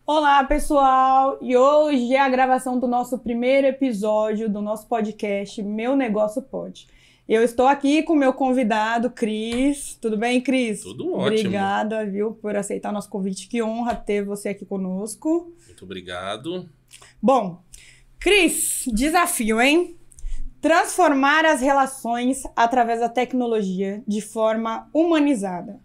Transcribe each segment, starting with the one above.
Olá, pessoal! E hoje é a gravação do nosso primeiro episódio do nosso podcast Meu Negócio Pode. Eu estou aqui com o meu convidado, Cris. Tudo bem, Cris? Tudo ótimo. Obrigada, viu, por aceitar nosso convite. Que honra ter você aqui conosco. Muito obrigado. Bom, Cris, desafio, hein? Transformar as relações através da tecnologia de forma humanizada.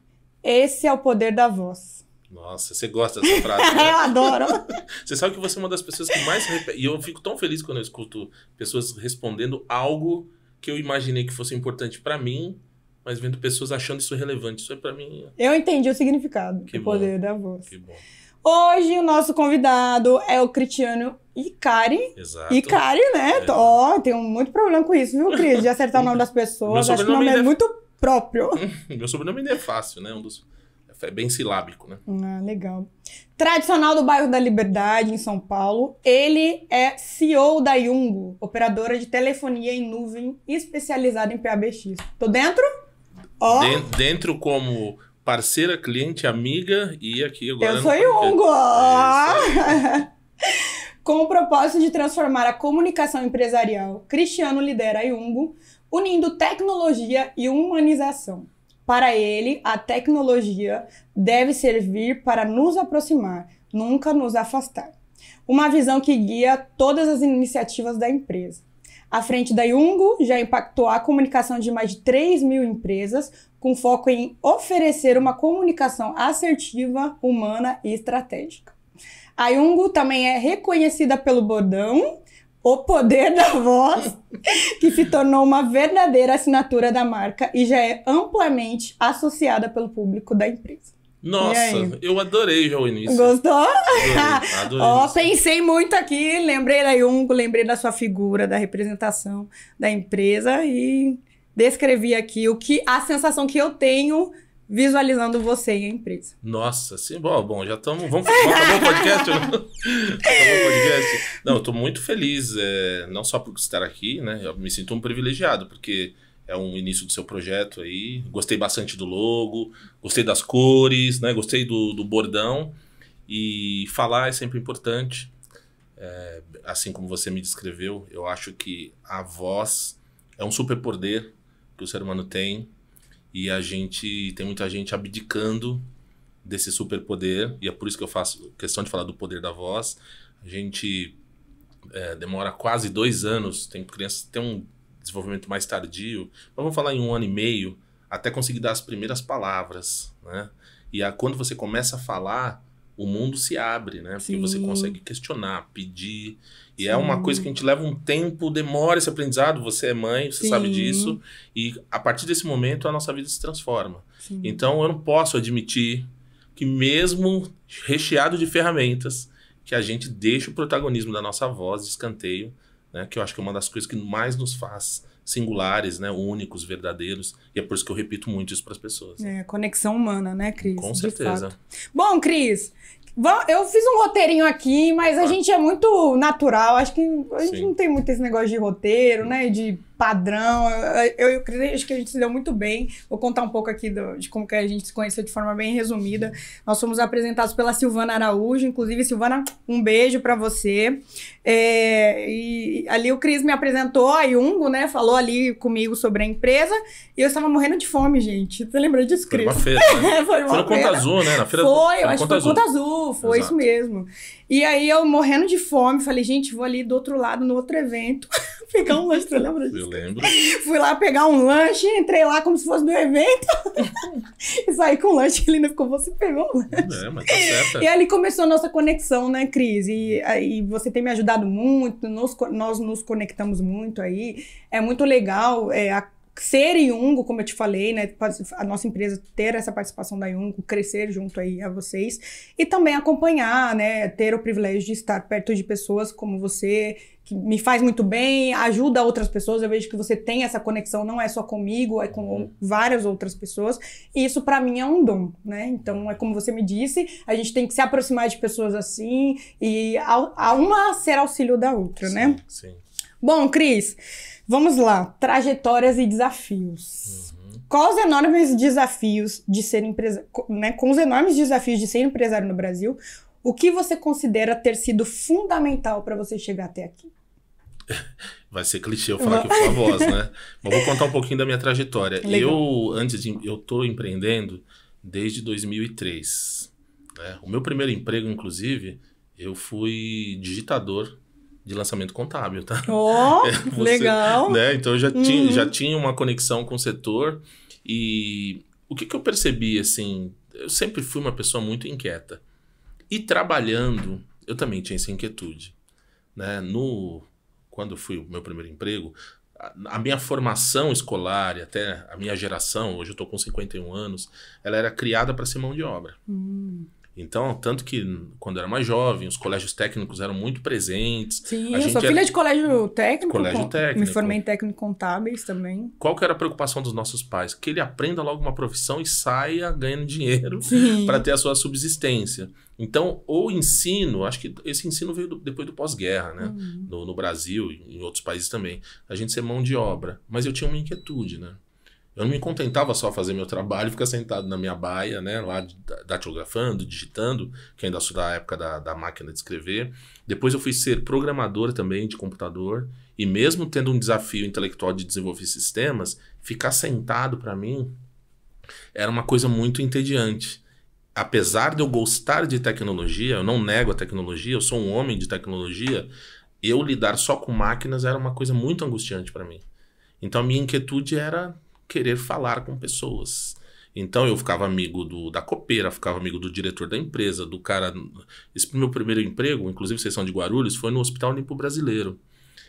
Esse é o poder da voz. Nossa, você gosta dessa frase, né? Eu adoro. Você sabe que você é uma das pessoas que mais repete. E eu fico tão feliz quando eu escuto pessoas respondendo algo que eu imaginei que fosse importante pra mim, mas vendo pessoas achando isso relevante. Isso é pra mim... Eu entendi o significado Que do bom. poder da voz. Que bom. Hoje o nosso convidado é o Cristiano Icari. Exato. Icari, né? É. Ó, tenho muito problema com isso, viu, Cris? De acertar o nome das pessoas. Meu Acho que o nome sobrenome é muito próprio. Meu sobrenome nem é fácil, né? É bem silábico, né? Ah, legal. Tradicional do bairro da Liberdade, em São Paulo. Ele é CEO da Yungo, operadora de telefonia em nuvem especializada em PABX. Tô dentro? Ó. Dentro como parceira, cliente, amiga e aqui agora... Eu sou Yungo! Com o propósito de transformar a comunicação empresarial, Cristiano lidera a Yungo, unindo tecnologia e humanização. Para ele, a tecnologia deve servir para nos aproximar, nunca nos afastar. Uma visão que guia todas as iniciativas da empresa. À frente da Yungo, já impactou a comunicação de mais de 3.000 empresas, com foco em oferecer uma comunicação assertiva, humana e estratégica. A Yungo também é reconhecida pelo bordão O Poder da Voz, que se tornou uma verdadeira assinatura da marca e já é amplamente associada pelo público da empresa. Nossa, eu adorei já o início. Gostou? Adorei Ó, isso. pensei muito aqui, lembrei da Yungo, lembrei da sua figura, da representação da empresa e descrevi aqui a sensação que eu tenho visualizando você e a empresa. Nossa, sim, bom, já estamos... Vamos acabar o podcast? Acabou o podcast? Não, eu tô muito feliz, não só por estar aqui, né? Eu me sinto um privilegiado, porque é um início do seu projeto aí. Gostei bastante do logo, gostei das cores, né? Gostei do bordão. E falar é sempre importante. Assim como você me descreveu, eu acho que a voz é um superpoder que o ser humano tem. E tem muita gente abdicando desse superpoder, e é por isso que eu faço questão de falar do poder da voz. A gente demora quase 2 anos, tem crianças que têm um desenvolvimento mais tardio, mas vamos falar em 1 ano e meio, até conseguir dar as primeiras palavras, né? E quando você começa a falar, o mundo se abre, né? Porque Sim. você consegue questionar, pedir. E Sim. é uma coisa que a gente leva um tempo, demora esse aprendizado. Você é mãe, você Sim. sabe disso. E a partir desse momento, a nossa vida se transforma. Sim. Então, eu não posso admitir que mesmo recheado de ferramentas, que a gente deixa o protagonismo da nossa voz de escanteio, né? Que eu acho que é uma das coisas que mais nos faz singulares, né? Únicos, verdadeiros. E é por isso que eu repito muito isso para as pessoas. É, conexão humana, né, Cris? Com De certeza. fato. Bom, Cris, eu fiz um roteirinho aqui, mas a gente é muito natural. Acho que a gente Sim. não tem muito esse negócio de roteiro, né? De padrão. Eu e o Cris, acho que a gente se deu muito bem. Vou contar um pouco aqui de como que a gente se conheceu de forma bem resumida. Nós fomos apresentados pela Silvana Araújo. Inclusive, Silvana, um beijo pra você. E ali o Cris me apresentou a Yungo, né? Falou ali comigo sobre a empresa. E eu estava morrendo de fome, gente. Você lembra disso, Foi Cris? uma feira, né? Foi no Conta Azul, né? Na feira Foi, eu acho que foi Conta Conta Azul, foi Exato. isso mesmo. E aí eu morrendo de fome, falei, gente, vou ali do outro lado, no outro evento, pegar um lanche, você lembra disso? Eu lembro. Fui lá pegar um lanche, entrei lá como se fosse do evento e saí com o lanche, ele ainda ficou, você pegou o lanche. Mas tá certo. E ali começou a nossa conexão, né, Cris? E você tem me ajudado muito, nós nos conectamos muito aí, é muito legal, ser Yungo, como eu te falei, né, a nossa empresa ter essa participação da Yungo, crescer junto aí a vocês e também acompanhar, né, ter o privilégio de estar perto de pessoas como você, que me faz muito bem, ajuda outras pessoas. Eu vejo que você tem essa conexão, não é só comigo, é com várias outras pessoas. E isso pra mim é um dom, né? Então é como você me disse, a gente tem que se aproximar de pessoas assim e a uma ser auxílio da outra, né? Sim. Bom, Cris, vamos lá. Trajetórias e desafios. Quais os enormes desafios de ser empresário, né? Com os enormes desafios de ser empresário no Brasil, o que você considera ter sido fundamental para você chegar até aqui? Vai ser clichê eu falar que eu sou a voz, né? Mas vou contar um pouquinho da minha trajetória. Legal. Eu tô empreendendo desde 2003. Né? O meu primeiro emprego, inclusive, eu fui digitador de lançamento contábil, tá? Oh, legal! Né? Então eu já tinha uma conexão com o setor. E o que eu percebi, assim, eu sempre fui uma pessoa muito inquieta. E trabalhando, eu também tinha essa inquietude. Né? Quando fui o meu primeiro emprego, a minha formação escolar e até a minha geração, hoje eu estou com 51 anos, ela era criada para ser mão de obra. Então, tanto que quando eu era mais jovem, os colégios técnicos eram muito presentes. Sim, eu sou filha de colégio técnico. Colégio técnico. Me formei em técnico contábeis também. Qual que era a preocupação dos nossos pais? Que ele aprenda logo uma profissão e saia ganhando dinheiro para ter a sua subsistência. Então, o ensino, acho que esse ensino veio depois do pós-guerra, né? No Brasil e em outros países também. A gente ser mão de obra. Mas eu tinha uma inquietude, né? Eu não me contentava só fazer meu trabalho e ficar sentado na minha baia, né, lá datilografando, digitando, que ainda sou da época da máquina de escrever. Depois eu fui ser programador também de computador e mesmo tendo um desafio intelectual de desenvolver sistemas, ficar sentado para mim era uma coisa muito entediante. Apesar de eu gostar de tecnologia, eu não nego a tecnologia, eu sou um homem de tecnologia, eu lidar só com máquinas era uma coisa muito angustiante para mim. Então a minha inquietude era querer falar com pessoas. Então eu ficava amigo da copeira, ficava amigo do diretor da empresa, do cara... Esse meu primeiro emprego, inclusive vocês são de Guarulhos, foi no Hospital Limpo Brasileiro.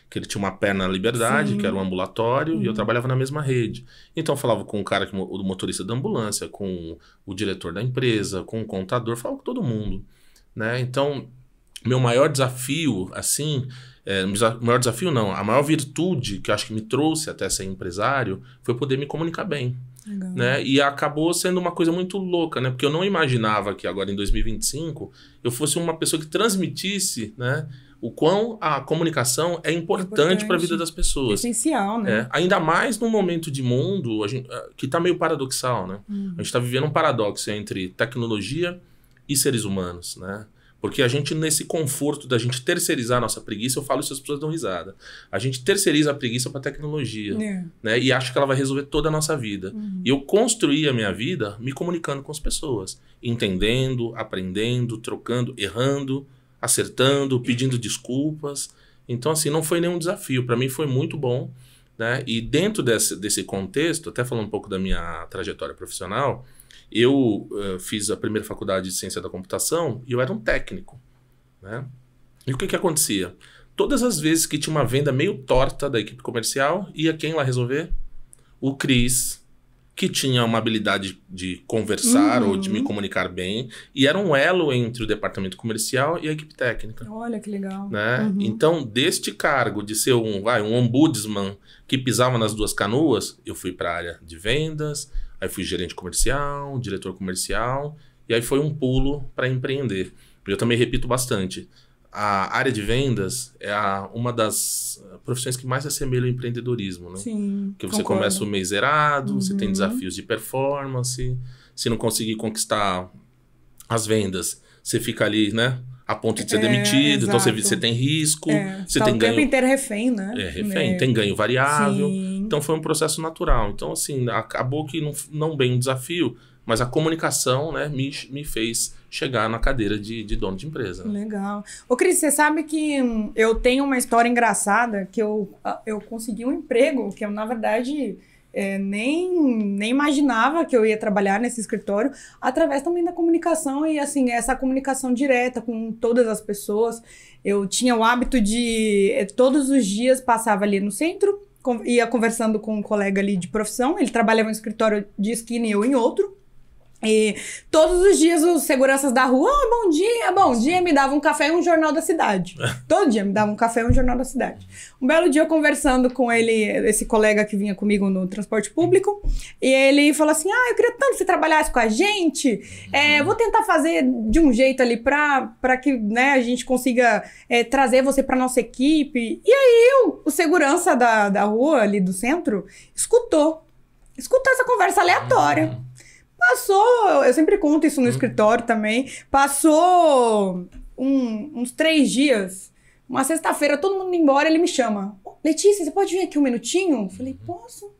Que ele tinha uma perna na Liberdade, que era um ambulatório, e eu trabalhava na mesma rede. Então eu falava com o cara, o motorista da ambulância, com o diretor da empresa, com o contador, falava com todo mundo. Né? Então, meu maior desafio, assim... maior desafio não, a maior virtude que eu acho que me trouxe até ser empresário foi poder me comunicar bem. Né? E acabou sendo uma coisa muito louca, né? Porque eu não imaginava que agora em 2025 eu fosse uma pessoa que transmitisse, né, o quão a comunicação é importante para a vida das pessoas. Essencial, né? Ainda mais num momento de mundo que está meio paradoxal, né? A gente está vivendo um paradoxo entre tecnologia e seres humanos, né? Porque a gente, nesse conforto da gente terceirizar a nossa preguiça, eu falo isso e as pessoas dão risada. A gente terceiriza a preguiça para a tecnologia, né? E acha que ela vai resolver toda a nossa vida. E eu construí a minha vida me comunicando com as pessoas. Entendendo, aprendendo, trocando, errando, acertando, pedindo desculpas. Então, assim, não foi nenhum desafio. Para mim foi muito bom. Né? E dentro desse contexto, até falando um pouco da minha trajetória profissional... Eu fiz a primeira faculdade de ciência da computação e eu era um técnico. Né? E o que acontecia? Todas as vezes que tinha uma venda meio torta da equipe comercial, ia quem lá resolver? O Cris, que tinha uma habilidade de conversar ou de me comunicar bem, e era um elo entre o departamento comercial e a equipe técnica. Olha que legal. Né? Então, deste cargo de ser um ombudsman que pisava nas duas canoas, eu fui para a área de vendas. Aí fui gerente comercial, diretor comercial, e aí foi um pulo para empreender. Eu também repito bastante, a área de vendas é uma das profissões que mais assemelha o empreendedorismo, né? Sim, porque você começa o mês zerado, você tem desafios de performance, se não conseguir conquistar as vendas, você fica ali, né? A ponto de ser demitido, então você tem risco, você tem ganho... o tempo inteiro refém, né? Refém, tem ganho variável. Sim. Então foi um processo natural. Então, assim, acabou que não bem um desafio, mas a comunicação, né, me fez chegar na cadeira de dono de empresa. Né? Legal. Ô, Cris, você sabe que eu tenho uma história engraçada, que eu consegui um emprego, que eu, na verdade... nem imaginava que eu ia trabalhar nesse escritório, através também da comunicação e, assim, essa comunicação direta com todas as pessoas. Eu tinha o hábito de, todos os dias, passava ali no centro, ia conversando com um colega ali de profissão, ele trabalhava em um escritório de esquina e eu em outro, E todos os dias os seguranças da rua, bom dia, me davam um café e um jornal da cidade. Todo dia me davam um café e um jornal da cidade. Um belo dia eu conversando com ele, esse colega que vinha comigo no transporte público, e ele falou assim, eu queria tanto que você trabalhasse com a gente, vou tentar fazer de um jeito ali pra que, né, a gente consiga trazer você pra nossa equipe. E aí o segurança da rua ali do centro escutou essa conversa aleatória. Passou, eu sempre conto isso no escritório também, passou uns 3 dias, uma sexta-feira, todo mundo indo embora, ele me chama. Letícia, você pode vir aqui um minutinho? Eu falei, posso?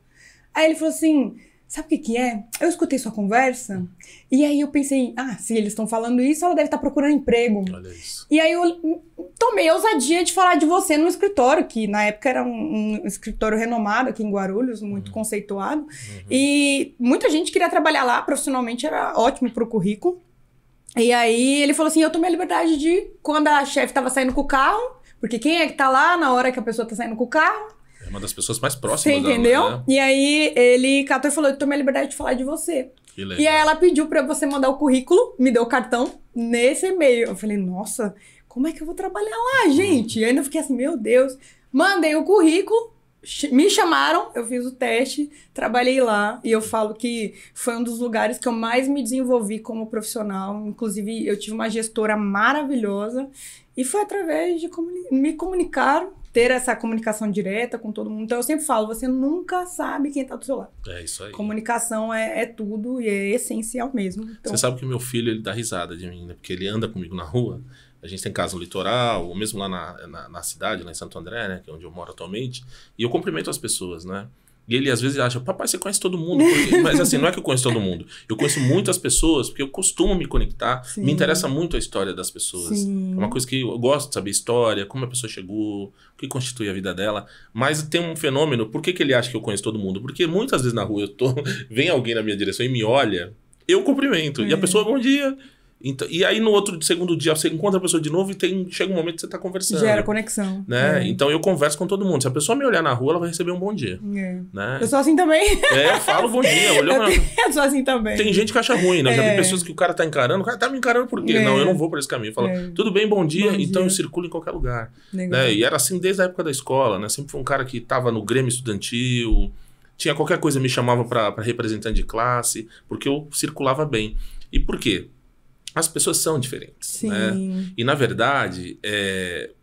Aí ele falou assim, sabe o que é? Eu escutei sua conversa, e aí eu pensei, se eles estão falando isso, ela deve estar procurando emprego. Olha isso. E aí eu tomei a ousadia de falar de você no escritório, que na época era um escritório renomado aqui em Guarulhos, muito conceituado, e muita gente queria trabalhar lá, profissionalmente era ótimo pro currículo. E aí ele falou assim, eu tomei a liberdade de, quando a chefe estava saindo com o carro, porque quem é que tá lá na hora que a pessoa tá saindo com o carro? É uma das pessoas mais próximas. Você entendeu? Dela, né? E aí ele catou e falou, eu tomei a liberdade de falar de você. Que legal. E aí ela pediu pra você mandar o currículo, me deu o cartão nesse e-mail. Eu falei, nossa, como é que eu vou trabalhar lá, gente? E ainda fiquei assim, meu Deus. Mandei o currículo, me chamaram, eu fiz o teste, trabalhei lá. E eu falo que foi um dos lugares que eu mais me desenvolvi como profissional. Inclusive, eu tive uma gestora maravilhosa. E foi através de me comunicar, ter essa comunicação direta com todo mundo. Então eu sempre falo, você nunca sabe quem tá do seu lado. É isso aí. Comunicação é tudo e é essencial mesmo. Então... Você sabe que o meu filho, ele dá risada de mim, né? Porque ele anda comigo na rua, a gente tem casa no litoral, ou mesmo lá na cidade, lá em Santo André, né? Que é onde eu moro atualmente, e eu cumprimento as pessoas, né? E ele às vezes acha, papai, você conhece todo mundo. Mas assim, não é que eu conheço todo mundo. Eu conheço muitas pessoas, porque eu costumo me conectar. Sim. Me interessa muito a história das pessoas. Sim. É uma coisa que eu gosto de saber a história, como a pessoa chegou, o que constitui a vida dela. Mas tem um fenômeno, por que ele acha que eu conheço todo mundo? Porque muitas vezes na rua vem alguém na minha direção e me olha, eu cumprimento. E a pessoa, bom dia. Então, e aí no segundo dia você encontra a pessoa de novo e chega um momento que você tá conversando. Gera conexão. Né? Então eu converso com todo mundo. Se a pessoa me olhar na rua, ela vai receber um bom dia. Né? Eu sou assim também. Eu falo bom dia. Eu sou assim também. Tem gente que acha ruim, né? Eu já vi pessoas que o cara tá encarando. O cara tá me encarando por quê? Não, eu não vou por esse caminho. Eu falo, tudo bem, bom dia. Então eu circulo em qualquer lugar. Né? E era assim desde a época da escola, né? Sempre foi um cara que tava no Grêmio Estudantil. Tinha qualquer coisa, me chamava pra representante de classe. Porque eu circulava bem. E por quê? As pessoas são diferentes, sim, né? E na verdade,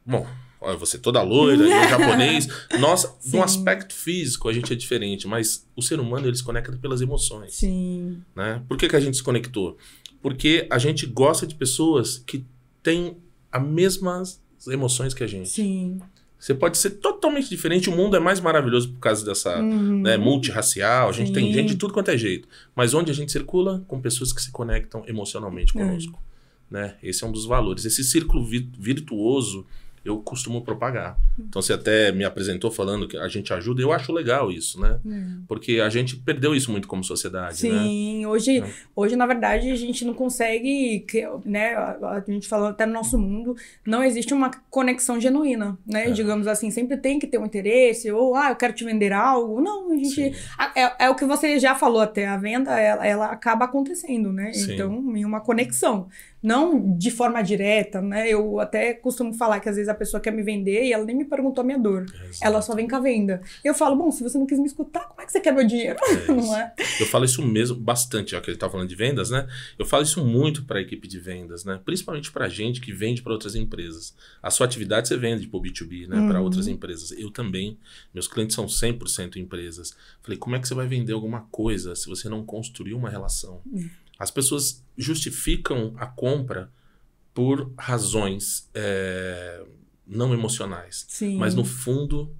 bom, olha, você toda loira, eu japonês, nossa, no aspecto físico a gente é diferente, mas o ser humano ele se conecta pelas emoções. Sim. Né? Por que a gente se conectou? Porque a gente gosta de pessoas que têm as mesmas emoções que a gente. Sim. Você pode ser totalmente diferente. O mundo é mais maravilhoso por causa dessa multirracial. A gente tem gente de tudo quanto é jeito. Mas onde a gente circula? Com pessoas que se conectam emocionalmente conosco. Né? Esse é um dos valores. Esse círculo virtuoso eu costumo propagar. Então você até me apresentou falando que a gente ajuda. Eu acho legal isso, né? Porque a gente perdeu isso muito como sociedade. Sim, né? Hoje, na verdade, a gente não consegue, né? A gente falou até no nosso mundo, não existe uma conexão genuína, né? Digamos assim, sempre tem que ter um interesse, ou eu quero te vender algo. Não, a gente... É o que você já falou até, a venda, ela acaba acontecendo, né? Sim. Então, em uma conexão. Não de forma direta, né? Eu até costumo falar que às vezes a pessoa quer me vender e ela nem me perguntou a minha dor. Ela só vem com a venda. Eu falo, bom, se você não quis me escutar, como é que você quer meu dinheiro? Não é? Eu falo isso mesmo bastante, já que ele tá falando de vendas, né? Eu falo isso muito para a equipe de vendas, né? Principalmente para gente que vende para outras empresas. A sua atividade você vende pro B2B, né? Para outras empresas. Eu também. Meus clientes são 100% empresas. Falei, como é que você vai vender alguma coisa se você não construiu uma relação? As pessoas justificam a compra por razões não emocionais. Sim. Mas no fundo,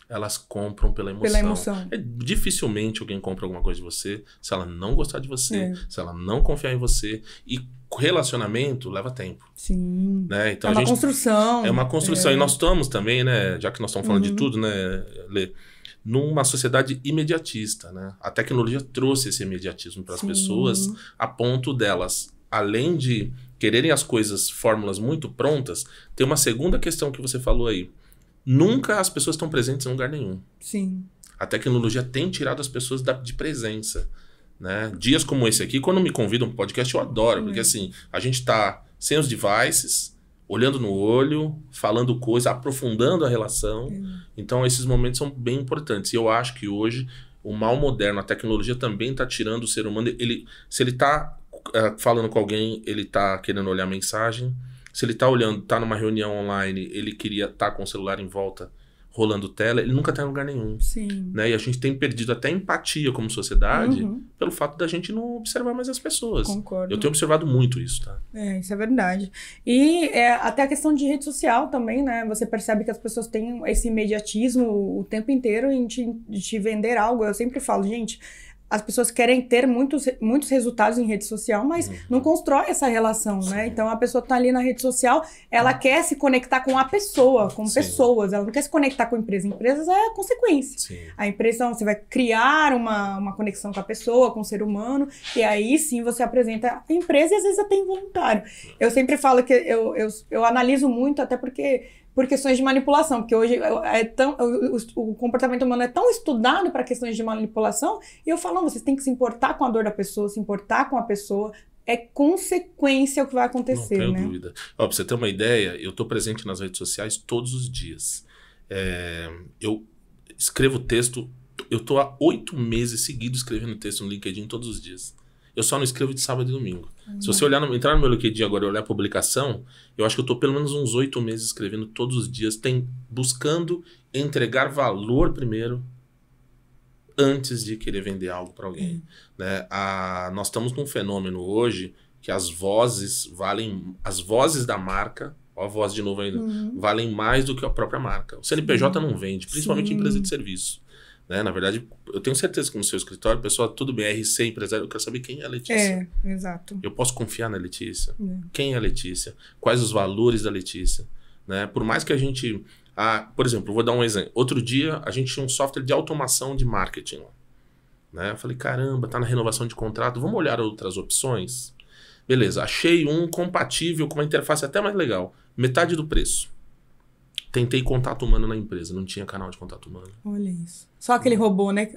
elas compram pela emoção. Pela emoção. Dificilmente alguém compra alguma coisa de você se ela não gostar de você, se ela não confiar em você. E relacionamento leva tempo. Sim. Né? Então, é uma construção. É uma construção. E nós estamos também, né? Já que nós estamos falando de tudo, né, Lê? Numa sociedade imediatista, né? A tecnologia trouxe esse imediatismo para as pessoas a ponto delas, além de quererem as coisas, fórmulas muito prontas, tem uma segunda questão que você falou aí. Nunca as pessoas estão presentes em lugar nenhum. Sim. A tecnologia tem tirado as pessoas de presença. né? Dias como esse aqui, quando me convidam para um podcast, eu adoro, porque assim, a gente tá sem os devices, olhando no olho, falando coisas, aprofundando a relação. Então, esses momentos são bem importantes. E eu acho que hoje, o mal moderno, a tecnologia também está tirando o ser humano. Se ele está falando com alguém, ele está querendo olhar a mensagem. Se ele está olhando, está numa reunião online, ele queria estar com o celular em volta, rolando tela, ele nunca está em lugar nenhum. Sim. Né? E a gente tem perdido até empatia como sociedade pelo fato da gente não observar mais as pessoas. Concordo. Eu tenho observado muito isso, tá? Isso é verdade. E até a questão de rede social também, né? Você percebe que as pessoas têm esse imediatismo o tempo inteiro em te vender algo. Eu sempre falo, gente, as pessoas querem ter muitos resultados em rede social, mas não constrói essa relação, né? Então, a pessoa tá ali na rede social, ela quer se conectar com a pessoa, com pessoas. Ela não quer se conectar com a empresa. Empresas é a consequência. Sim. A empresa, você vai criar uma conexão com a pessoa, com o ser humano, e aí sim você apresenta a empresa e às vezes até involuntário. Eu sempre falo que eu analiso muito, até porque... por questões de manipulação, porque hoje o comportamento humano é tão estudado para questões de manipulação, e eu falo, não, vocês têm que se importar com a dor da pessoa, se importar com a pessoa, é consequência o que vai acontecer, não né? tenho dúvida. Ó, pra você ter uma ideia, eu tô presente nas redes sociais todos os dias. Eu escrevo texto, eu tô há 8 meses seguidos escrevendo texto no LinkedIn todos os dias. Eu só não escrevo de sábado e domingo. Se você entrar no meu LinkedIn agora e olhar a publicação, eu acho que eu tô pelo menos uns 8 meses escrevendo todos os dias, buscando entregar valor primeiro, antes de querer vender algo para alguém. Né? Nós estamos num fenômeno hoje que as vozes da marca, ó a voz de novo ainda, valem mais do que a própria marca. O CNPJ não vende, principalmente em empresa de serviço. Né? Na verdade, eu tenho certeza que no seu escritório, pessoal, tudo bem, RC, empresário, eu quero saber quem é a Letícia. Exato. Eu posso confiar na Letícia? Quem é a Letícia? Quais os valores da Letícia? Né? Por mais que a gente... por exemplo, vou dar um exemplo. Outro dia, a gente tinha um software de automação de marketing. Né? Eu falei, caramba, tá na renovação de contrato, vamos olhar outras opções? Beleza, achei um compatível com uma interface até mais legal. Metade do preço. Tentei contato humano na empresa, não tinha canal de contato humano. Olha isso. Só aquele robô, né?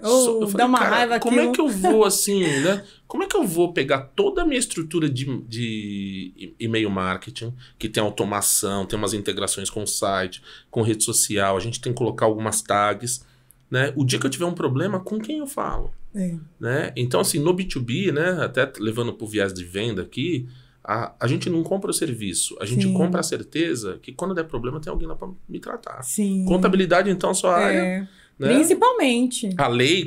Dá uma raiva aqui. Como é que eu vou assim, né? Como é que eu vou pegar toda a minha estrutura de e-mail marketing, que tem automação, tem umas integrações com o site, com rede social, a gente tem que colocar algumas tags, né? O dia que eu tiver um problema, com quem eu falo? Né? Então, assim, no B2B, né? Até levando pro viés de venda aqui, a gente não compra o serviço, a gente compra a certeza que quando der problema tem alguém lá para me tratar. Contabilidade, então, a sua área. Né? Principalmente. A lei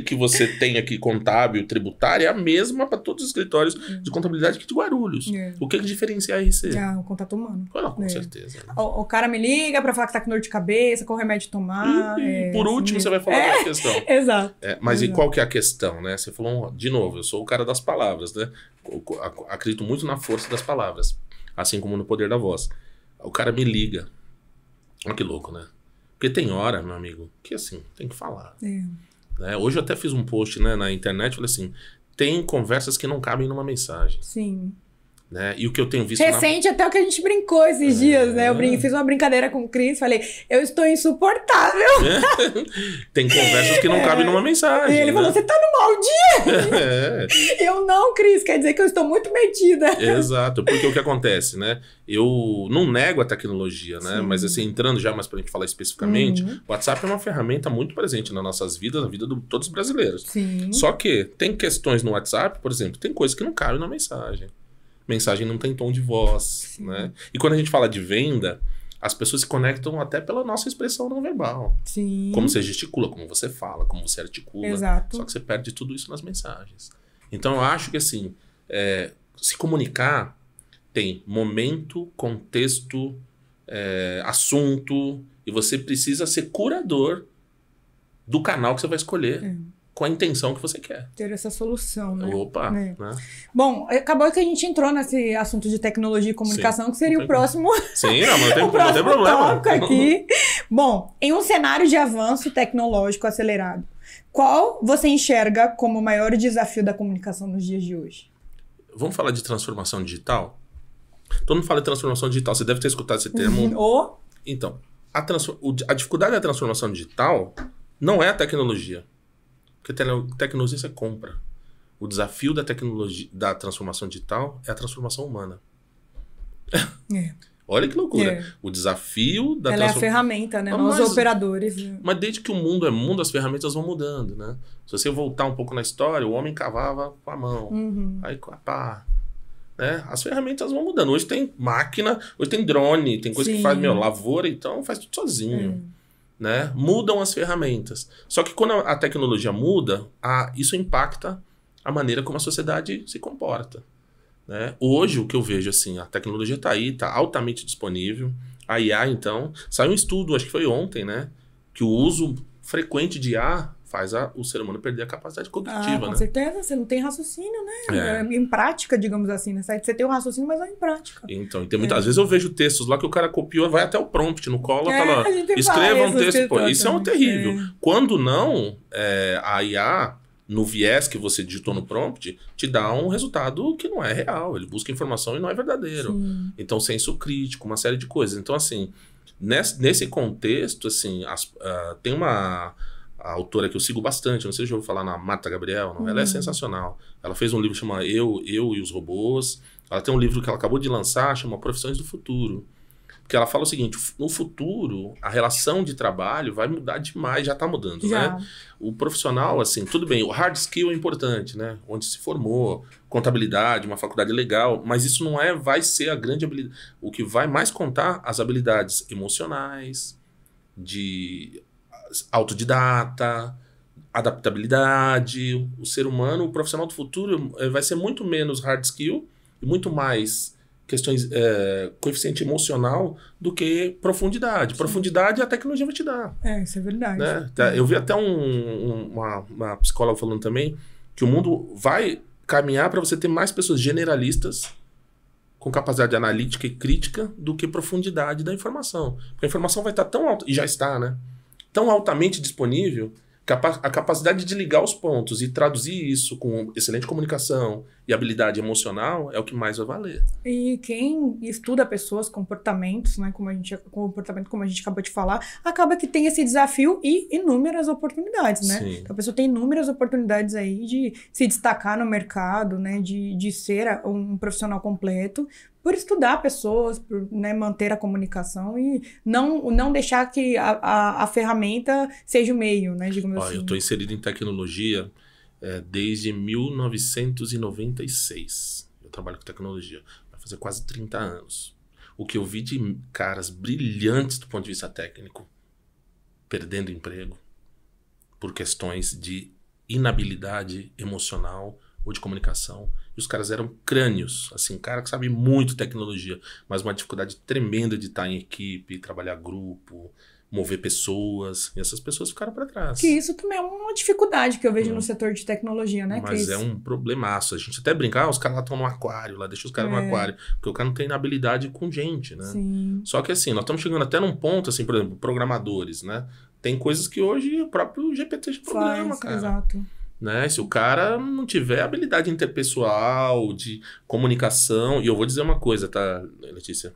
que você tem aqui, contábil, tributária, é a mesma para todos os escritórios de contabilidade aqui de Guarulhos. O que diferencia a RC? O contato humano. Com certeza. Né? O cara me liga para falar que tá com dor de cabeça, qual remédio tomar. E por último, você vai falar da questão. Exato. Mas e qual que é a questão, né? Você falou, de novo, eu sou o cara das palavras, né? Acredito muito na força das palavras, assim como no poder da voz. O cara me liga. Olha que louco, né? Porque tem hora, meu amigo, que assim, tem que falar. Né? Hoje eu até fiz um post, né, na internet, falei assim, tem conversas que não cabem numa mensagem. Sim. Né? E o que eu tenho visto... Recente até o que a gente brincou esses dias, né? Eu fiz uma brincadeira com o Cris, falei, eu estou insuportável. Tem conversas que não cabem numa mensagem. E ele falou, você tá no mau dia? Eu não, Cris, quer dizer que eu estou muito metida. Exato, porque o que acontece, né? Eu não nego a tecnologia, né? Mas assim, entrando já mais pra gente falar especificamente, o WhatsApp é uma ferramenta muito presente nas nossas vidas, na vida de todos os brasileiros. Só que tem questões no WhatsApp, por exemplo, tem coisas que não cabem na mensagem. Mensagem não tem tom de voz, né? E quando a gente fala de venda, as pessoas se conectam até pela nossa expressão não verbal. Como você gesticula, como você fala, como você articula. Exato. Só que você perde tudo isso nas mensagens. Então eu acho que assim, se comunicar tem momento, contexto, assunto, e você precisa ser curador do canal que você vai escolher. Com a intenção que você quer. Ter essa solução, né? Opa! Né? Bom, acabou que a gente entrou nesse assunto de tecnologia e comunicação, que seria o próximo... Sim, não tem problema. Aqui. Bom, em um cenário de avanço tecnológico acelerado, qual você enxerga como o maior desafio da comunicação nos dias de hoje? Vamos falar de transformação digital? Todo mundo fala de transformação digital, você deve ter escutado esse termo. Então, a dificuldade da transformação digital não é a tecnologia. Porque tecnologia você compra. O desafio da tecnologia, da transformação digital é a transformação humana. Olha que loucura. O desafio da Ela é a ferramenta, né? Nós operadores. Mas desde que o mundo é mundo, as ferramentas vão mudando, né? Se você voltar um pouco na história, o homem cavava com a mão. Aí com a pá. Né? As ferramentas vão mudando. Hoje tem máquina, hoje tem drone, tem coisa que faz, lavoura, então faz tudo sozinho. Né? Mudam as ferramentas. Só que quando a tecnologia muda, isso impacta a maneira como a sociedade se comporta. Né? Hoje, o que eu vejo, assim, a tecnologia está aí, está altamente disponível. A IA, então, saiu um estudo, acho que foi ontem, né? Que o uso frequente de IA faz o ser humano perder a capacidade cognitiva, com né? certeza, você não tem raciocínio, né? Em prática, digamos assim, né? Você tem o raciocínio, mas não em prática. Então, e tem às vezes eu vejo textos lá que o cara copiou, vai até o prompt no colo, tá lá, escreva um texto, pô, isso é um terrível. Quando não, a IA, no viés que você digitou no prompt, te dá um resultado que não é real, ele busca informação e não é verdadeiro. Então, senso crítico, uma série de coisas. Então, assim, nesse contexto, assim, tem uma... A autora que eu sigo bastante, não sei se eu vou falar na Marta Gabriel, não? Ela é sensacional. Ela fez um livro chamado Eu e os Robôs. Ela tem um livro que ela acabou de lançar, chama Profissões do Futuro. Porque ela fala o seguinte, no futuro, a relação de trabalho vai mudar demais, já está mudando, né? O profissional, assim, tudo bem, o hard skill é importante, né? Onde se formou, contabilidade, uma faculdade legal, mas isso não vai ser a grande habilidade. O que vai mais contar, as habilidades emocionais, de autodidata, adaptabilidade. O ser humano, o profissional do futuro vai ser muito menos hard skill e muito mais questões, coeficiente emocional do que profundidade. Profundidade a tecnologia vai te dar. Isso é verdade. Né? Eu vi até uma psicóloga falando também que o mundo vai caminhar para você ter mais pessoas generalistas com capacidade analítica e crítica do que profundidade da informação. Porque a informação vai estar tão alta, e já está, né? Tão altamente disponível, que a capacidade de ligar os pontos e traduzir isso com excelente comunicação e habilidade emocional é o que mais vai valer. E quem estuda pessoas, comportamentos, né, como a gente acabou de falar, acaba que tem esse desafio e inúmeras oportunidades, né? Então a pessoa tem inúmeras oportunidades aí de se destacar no mercado, né, de ser um profissional completo, por estudar pessoas, por, né, manter a comunicação e não deixar que a ferramenta seja o meio, né, digamos assim. Eu estou inserido em tecnologia desde 1996. Eu trabalho com tecnologia. Vai fazer quase 30 anos. O que eu vi de caras brilhantes do ponto de vista técnico perdendo emprego por questões de inabilidade emocional ou de comunicação. E os caras eram crânios, assim, cara que sabe muito tecnologia, mas uma dificuldade tremenda de estar em equipe, trabalhar grupo, mover pessoas, e essas pessoas ficaram para trás. Que isso também é uma dificuldade que eu vejo no setor de tecnologia, né, Cris? Mas é um problemaço. A gente até brinca, os caras lá estão no aquário, lá deixa os caras no aquário, porque o cara não tem habilidade com gente, né? Sim. Só que assim, nós estamos chegando até num ponto, assim, por exemplo, programadores, né? Tem coisas que hoje o próprio GPT de programa, cara. Exato. Né? Se o cara não tiver habilidade interpessoal, de comunicação... E eu vou dizer uma coisa, tá, Letícia?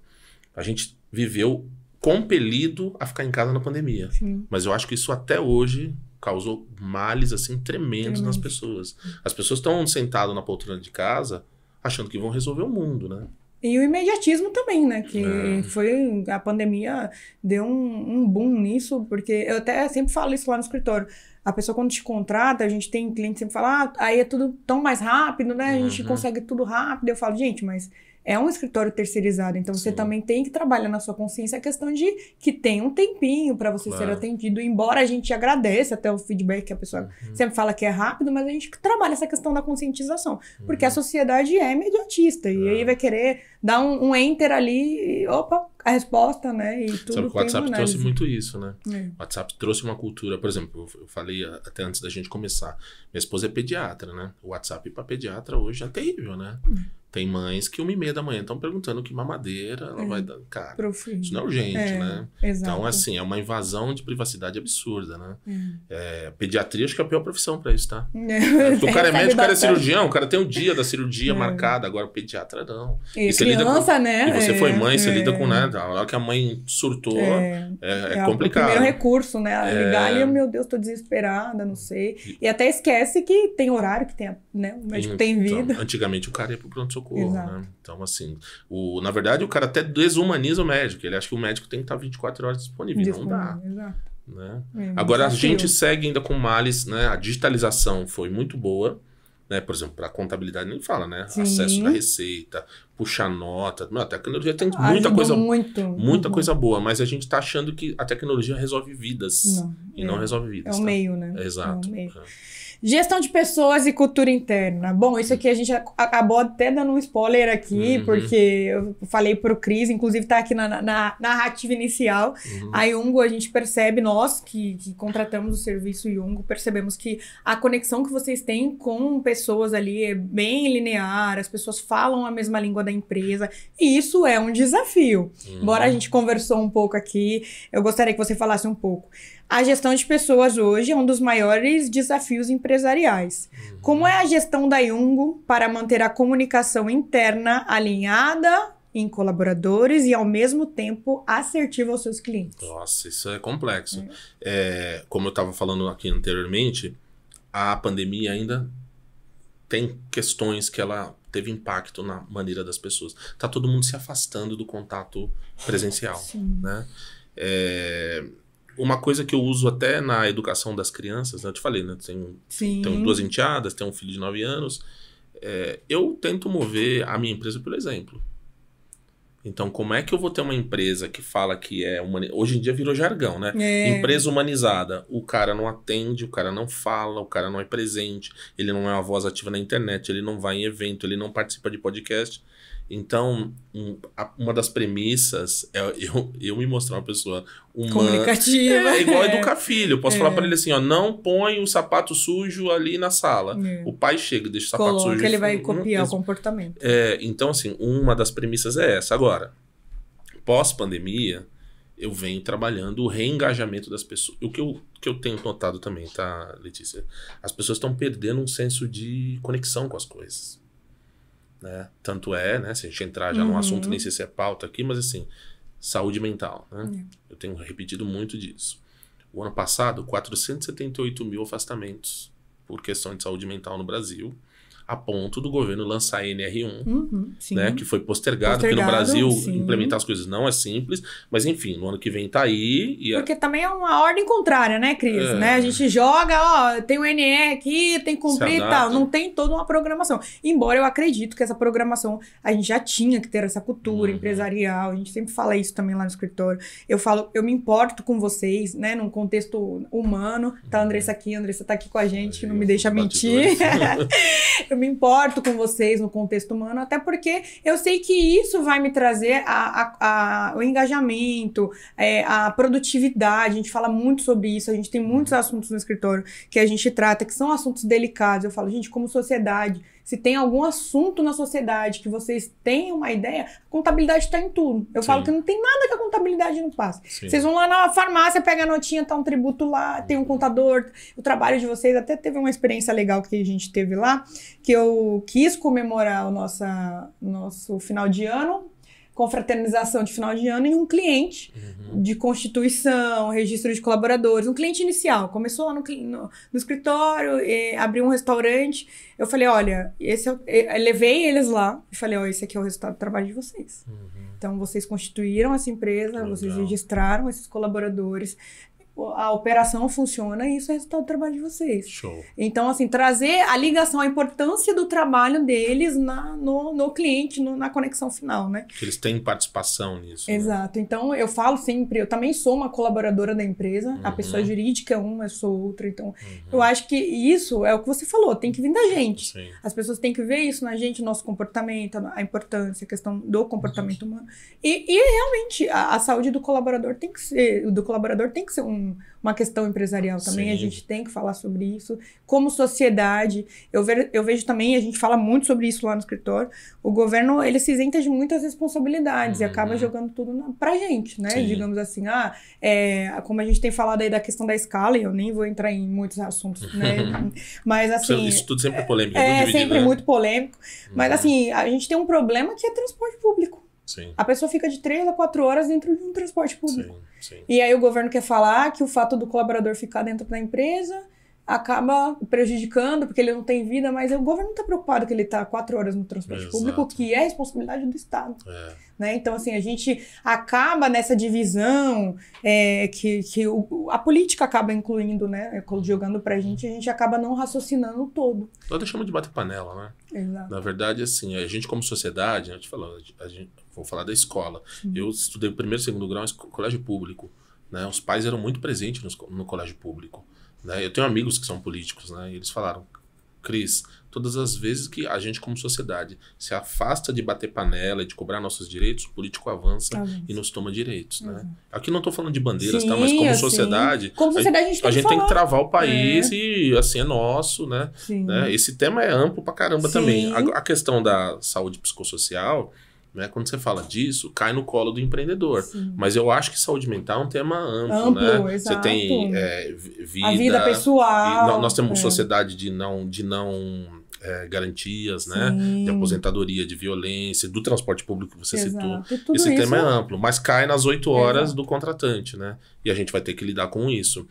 A gente viveu compelido a ficar em casa na pandemia. Sim. Mas eu acho que isso até hoje causou males assim, tremendos nas pessoas. As pessoas estão sentadas na poltrona de casa achando que vão resolver o mundo, né? E o imediatismo também, né? Que foi... A pandemia deu um boom nisso, porque eu até sempre falo isso lá no escritório. A pessoa, quando te contrata, a gente tem cliente que sempre fala, aí é tudo tão mais rápido, né? A gente consegue tudo rápido. Eu falo, gente, mas é um escritório terceirizado, então você também tem que trabalhar na sua consciência a questão de que tem um tempinho para você ser atendido, embora a gente agradeça até o feedback que a pessoa sempre fala que é rápido, mas a gente trabalha essa questão da conscientização, porque a sociedade é imediatista, e aí vai querer dar um enter ali e, opa, a resposta, né, e tudo. Sabe que o WhatsApp trouxe muito isso, né? O WhatsApp trouxe uma cultura, por exemplo, eu falei até antes da gente começar, minha esposa é pediatra, né? O WhatsApp para pediatra hoje é terrível, né? Tem mães que 1h30 da manhã estão perguntando que mamadeira ela vai dar. Cara, isso não é urgente, né? Exato. Então, assim, é uma invasão de privacidade absurda, né? Pediatria acho que é a pior profissão pra isso, tá? Porque o cara é médico, o cara é cirurgião, o cara tem um dia da cirurgia marcado, agora o pediatra não. E criança, né? E você foi mãe, você lida com nada. A hora que a mãe surtou, é complicado. O primeiro recurso, né? Ligar ali, meu Deus, tô desesperada, não sei. E até esquece que tem horário, que tem, né? O médico tem vida. Então, antigamente o cara ia pro pronto-socorro, né? Então, assim, na verdade, o cara até desumaniza o médico. Ele acha que o médico tem que estar 24 horas disponível. Não dá. Exato. Né? Agora, a gente segue ainda com males, né? A digitalização foi muito boa, né? Por exemplo, para a contabilidade nem fala, né? Sim. Acesso da receita, puxar nota. A tecnologia tem muita coisa boa, mas a gente tá achando que a tecnologia resolve vidas. Não resolve vidas. É o meio, né? Exato. É o meio. Gestão de pessoas e cultura interna. Bom, isso aqui a gente acabou até dando um spoiler aqui, porque eu falei pro Cris, inclusive tá aqui na narrativa inicial. A Yungo, a gente percebe, nós que contratamos o serviço Yungo, percebemos que a conexão que vocês têm com pessoas ali é bem linear, as pessoas falam a mesma língua da empresa, e isso é um desafio. Embora a gente conversou um pouco aqui, eu gostaria que você falasse um pouco. A gestão de pessoas hoje é um dos maiores desafios empresariais. Como é a gestão da Yungo para manter a comunicação interna alinhada em colaboradores e, ao mesmo tempo, assertiva aos seus clientes? Nossa, isso é complexo. Como eu estava falando aqui anteriormente, a pandemia ainda tem questões que ela teve impacto na maneira das pessoas. Tá todo mundo se afastando do contato presencial, né? Uma coisa que eu uso até na educação das crianças, né? Eu te falei, né? Tenho 2 enteadas, tenho um filho de 9 anos. Eu tento mover a minha empresa pelo exemplo. Então, como é que eu vou ter uma empresa que fala que é... Hoje em dia virou jargão, né? Empresa humanizada. O cara não atende, o cara não fala, o cara não é presente, ele não é uma voz ativa na internet, ele não vai em evento, ele não participa de podcast. Então, uma das premissas é eu me mostrar uma pessoa humana. Comunicativa. Igual educar filho. Eu posso falar para ele assim, ó, não põe o sapato sujo ali na sala. O pai chega e deixa o sapato sujo. Ele vai copiar o comportamento. Então, assim, uma das premissas é essa. Agora, pós-pandemia, eu venho trabalhando o reengajamento das pessoas. O que eu tenho notado também, tá, Letícia? As pessoas estão perdendo um senso de conexão com as coisas. Né? Tanto né? Se a gente entrar já num assunto, nem sei se é pauta aqui, mas assim, saúde mental, né? Eu tenho repetido muito disso. O ano passado, 478 mil afastamentos por questão de saúde mental no Brasil, a ponto do governo lançar a NR1, né? Que foi postergado, porque no Brasil implementar as coisas não é simples, mas enfim, no ano que vem tá aí. Porque também é uma ordem contrária, né, Cris? Né? A gente joga, ó, tem o NR aqui, tem que cumprir e tal, não tem toda uma programação. Embora eu acredito que essa programação, a gente já tinha que ter essa cultura empresarial, a gente sempre fala isso também lá no escritório. Eu falo, eu me importo com vocês, né, num contexto humano. Tá a Andressa aqui, a Andressa tá aqui com a gente, não me deixa mentir. Eu me importo com vocês no contexto humano, até porque eu sei que isso vai me trazer o engajamento, a produtividade. A gente fala muito sobre isso, a gente tem muitos assuntos no escritório que a gente trata, que são assuntos delicados. Eu falo, gente, como sociedade, se tem algum assunto na sociedade que vocês têm uma ideia, a contabilidade está em tudo. Eu falo que não tem nada que a contabilidade não faça. Vocês vão lá na farmácia, pega a notinha, tá um tributo lá, tem um contador. O trabalho de vocês até teve uma experiência legal que a gente teve lá, que eu quis comemorar o nosso final de ano, confraternização de final de ano, em um cliente de constituição, registro de colaboradores, um cliente inicial. Começou lá no escritório, abriu um restaurante. Eu falei, olha, eu levei eles lá e falei, ó, esse aqui é o resultado do trabalho de vocês. Então, vocês constituíram essa empresa, vocês registraram esses colaboradores, a operação funciona e isso é resultado do trabalho de vocês. Show. Então, assim, trazer a ligação, a importância do trabalho deles no cliente, na conexão final, né? Que eles têm participação nisso. Exato. Né? Então, eu falo sempre, eu também sou uma colaboradora da empresa, a pessoa jurídica é uma, eu sou outra. Então, eu acho que isso é o que você falou, tem que vir da gente. Sim. As pessoas têm que ver isso na gente, o nosso comportamento, a importância, a questão do comportamento humano. E realmente, a saúde do colaborador tem que ser uma questão empresarial também, Sim. a gente tem que falar sobre isso. Como sociedade, eu vejo também, a gente fala muito sobre isso lá no escritório, o governo, ele se isenta de muitas responsabilidades e acaba jogando tudo pra gente, né? Sim. Digamos assim, como a gente tem falado aí da questão da escala, eu nem vou entrar em muitos assuntos, né? Mas assim... Isso tudo sempre é polêmico. É dividido, sempre né? muito polêmico. Mas assim, a gente tem um problema que é transporte público. Sim. A pessoa fica de 3 a 4 horas dentro de um transporte público. Sim. E aí o governo quer falar que o fato do colaborador ficar dentro da empresa acaba prejudicando, porque ele não tem vida, mas o governo não está preocupado que ele está 4 horas no transporte público, que é responsabilidade do Estado. Né? Então, assim, a gente acaba nessa divisão que a política acaba incluindo, né? Jogando pra gente, a gente acaba não raciocinando o todo. Nós deixamos de bater panela, né? Exato. Na verdade, assim, a gente como sociedade, vou falar da escola. Eu estudei o primeiro e segundo grau em colégio público, né? Os pais eram muito presentes no colégio público, né? Eu tenho amigos que são políticos, né? E eles falaram, Cris, todas as vezes que a gente como sociedade se afasta de bater panela e de cobrar nossos direitos, o político avança e nos toma direitos, né? Aqui não estou falando de bandeiras, tá? Mas como sociedade, a gente tem que travar o país e assim é nosso, né? Esse tema é amplo pra caramba também. A questão da saúde psicossocial, né, quando você fala disso, cai no colo do empreendedor. Mas eu acho que saúde mental é um tema amplo, né? Exato. Você tem a vida pessoal. Nós temos sociedade de não garantias, né? De aposentadoria, de violência, do transporte público que você citou. Esse tema é amplo, mas cai nas 8 horas do contratante, né? E a gente vai ter que lidar com isso.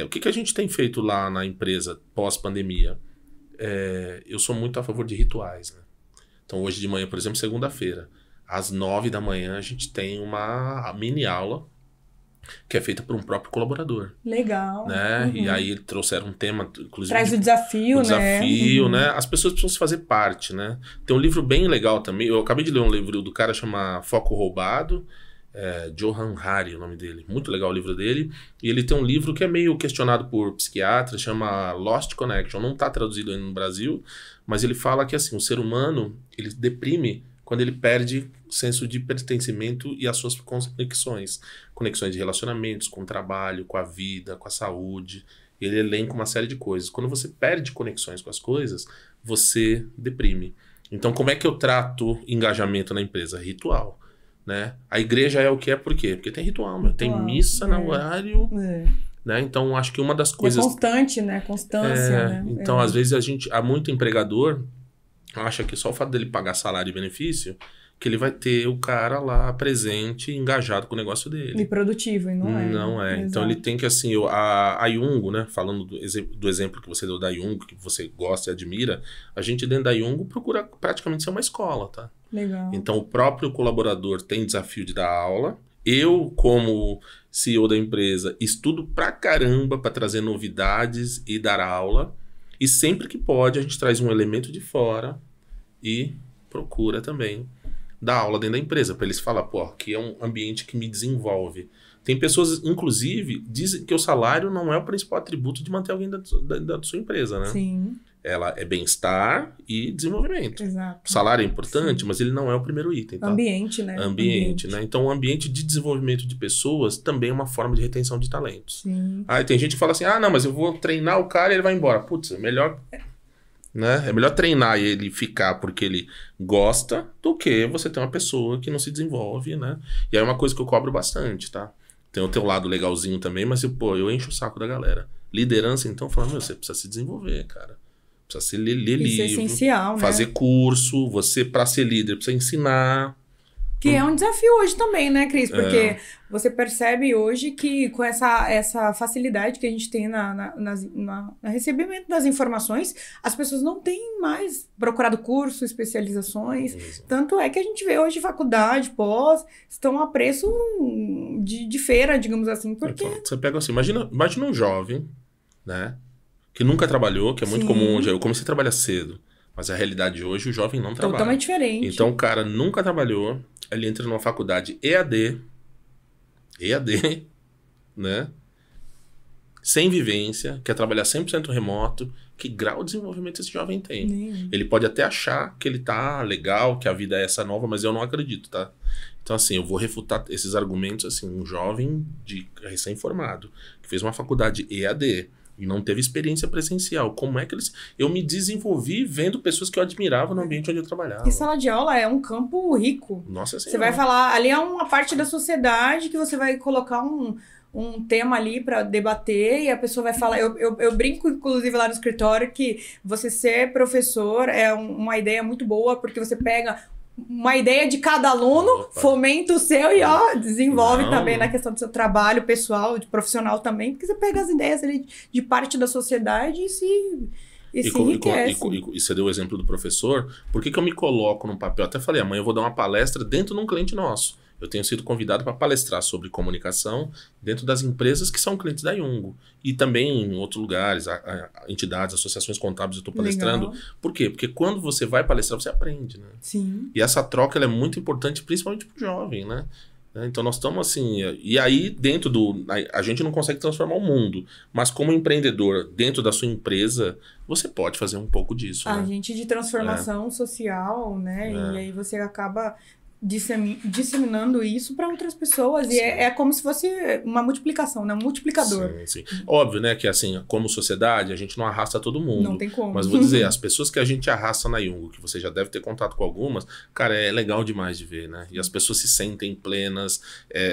O que a gente tem feito lá na empresa pós-pandemia? Eu sou muito a favor de rituais, né? Então, hoje de manhã, por exemplo, segunda-feira, às 9 da manhã, a gente tem uma mini aula que é feita por um próprio colaborador. Legal. Né? E aí trouxeram um tema, inclusive... Traz o desafio, né? As pessoas precisam se fazer parte, né? Tem um livro bem legal também. Eu acabei de ler um livro do cara, chama Foco Roubado. Johan Hari, o nome dele. Muito legal o livro dele. E ele tem um livro que é meio questionado por psiquiatras, chama Lost Connection. Não está traduzido ainda no Brasil, mas ele fala que assim, o ser humano, ele deprime quando ele perde o senso de pertencimento e as suas conexões. Conexões de relacionamentos, com o trabalho, com a vida, com a saúde. Ele elenca uma série de coisas. Quando você perde conexões com as coisas, você deprime. Então, como é que eu trato engajamento na empresa? Ritual. Né? A igreja é o que é, por quê? Porque tem ritual, tem missa no horário, né? Então acho que uma das coisas... É constante, né? Constância, né? Então às vezes há muito empregador acha que só o fato dele pagar salário e benefício, que ele vai ter o cara lá presente, engajado com o negócio dele. E produtivo, e não é. Não é. Então ele tem que, assim, a Jung, né? Falando do exemplo que você deu da Jung, que você gosta e admira, a gente dentro da Jung procura praticamente ser uma escola, tá? Legal. Então o próprio colaborador tem desafio de dar aula. Eu, como CEO da empresa, estudo pra caramba para trazer novidades e dar aula. E sempre que pode, a gente traz um elemento de fora e procura também dar aula dentro da empresa, para eles falar, pô, aqui é um ambiente que me desenvolve. Tem pessoas, inclusive, dizem que o salário não é o principal atributo de manter alguém da sua empresa, né? Sim. Ela é bem-estar e desenvolvimento. Exato. O salário é importante, mas ele não é o primeiro item. Tá? Ambiente, né? Ambiente, né? Então, o ambiente de desenvolvimento de pessoas também é uma forma de retenção de talentos. Sim. Aí tem gente que fala assim, não, mas eu vou treinar o cara e ele vai embora. Putz, é melhor... Né? É melhor treinar e ele ficar porque ele gosta do que você ter uma pessoa que não se desenvolve, né? E aí é uma coisa que eu cobro bastante, tá? Tem o teu lado legalzinho também, mas eu encho o saco da galera. Liderança, então, fala, você precisa se desenvolver, cara. Precisa ler livro. Isso é essencial, né? Fazer curso. Você, pra ser líder, precisa ensinar. Que é um desafio hoje também, né, Cris? Porque você percebe hoje que com essa facilidade que a gente tem no recebimento das informações, as pessoas não têm mais procurado curso, especializações. Exato. Tanto é que a gente vê hoje faculdade, pós, estão a preço de feira, digamos assim, porque... Então, você pega assim, imagina um jovem, né, que nunca trabalhou, que é muito comum hoje. Eu comecei a trabalhar cedo, mas a realidade de hoje, o jovem não trabalha. Totalmente diferente. Então o cara nunca trabalhou, ele entra numa faculdade EAD, né? sem vivência, quer trabalhar 100% remoto. Que grau de desenvolvimento esse jovem tem? Nem. Ele pode até achar que ele tá legal, que a vida é essa nova, mas eu não acredito, tá? Então, assim, eu vou refutar esses argumentos, assim, um jovem recém-formado, que fez uma faculdade EAD e não teve experiência presencial. Como é que eles... Eu me desenvolvi vendo pessoas que eu admirava no ambiente onde eu trabalhava. E sala de aula é um campo rico. Nossa Senhora. Você vai falar, ali é uma parte da sociedade que você vai colocar um tema ali para debater e a pessoa vai falar. Eu brinco, inclusive, lá no escritório que você ser professor é uma ideia muito boa, porque você pega uma ideia de cada aluno, Opa. Fomenta o seu e desenvolve Não. também na questão do seu trabalho pessoal, de profissional também, porque você pega as ideias ali de parte da sociedade e se enriquece. E você deu o exemplo do professor. Por que eu me coloco num papel? Até falei, amanhã eu vou dar uma palestra dentro de um cliente nosso. Eu tenho sido convidado para palestrar sobre comunicação dentro das empresas que são clientes da Iungo. E também em outros lugares, entidades, associações contábeis, eu estou palestrando. Legal. Por quê? Porque quando você vai palestrar, você aprende, né? Sim. E essa troca ela é muito importante, principalmente para o jovem, né? Então nós estamos assim... E aí, dentro do... A gente não consegue transformar o mundo. Mas como empreendedor, dentro da sua empresa, você pode fazer um pouco disso, né? Agente de transformação social, né? E aí você acaba disseminando isso para outras pessoas. E é como se fosse uma multiplicação, né? Um multiplicador. Sim. Óbvio, né? Que assim, como sociedade, a gente não arrasta todo mundo. Não tem como. Mas vou dizer, as pessoas que a gente arrasta na Iungo, que você já deve ter contato com algumas, cara, é legal demais de ver, né? E as pessoas se sentem plenas,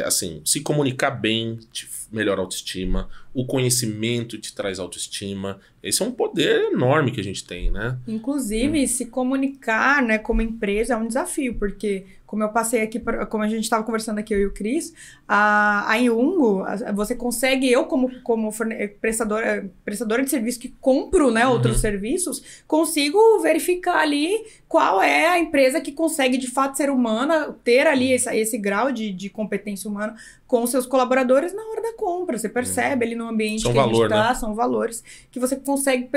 assim, se comunicar bem te melhora a autoestima, o conhecimento te traz autoestima. Esse é um poder enorme que a gente tem, né? Inclusive, se comunicar, né, como empresa é um desafio, porque como eu passei aqui, como a gente estava conversando aqui, eu e o Cris, a Iungo, você consegue, eu como prestadora de serviço que compro, né, outros serviços, consigo verificar ali qual é a empresa que consegue de fato ser humana, ter ali esse grau de competência humana com os seus colaboradores na hora da compra. Você percebe ali no ambiente que a gente está, né? São valores que você consegue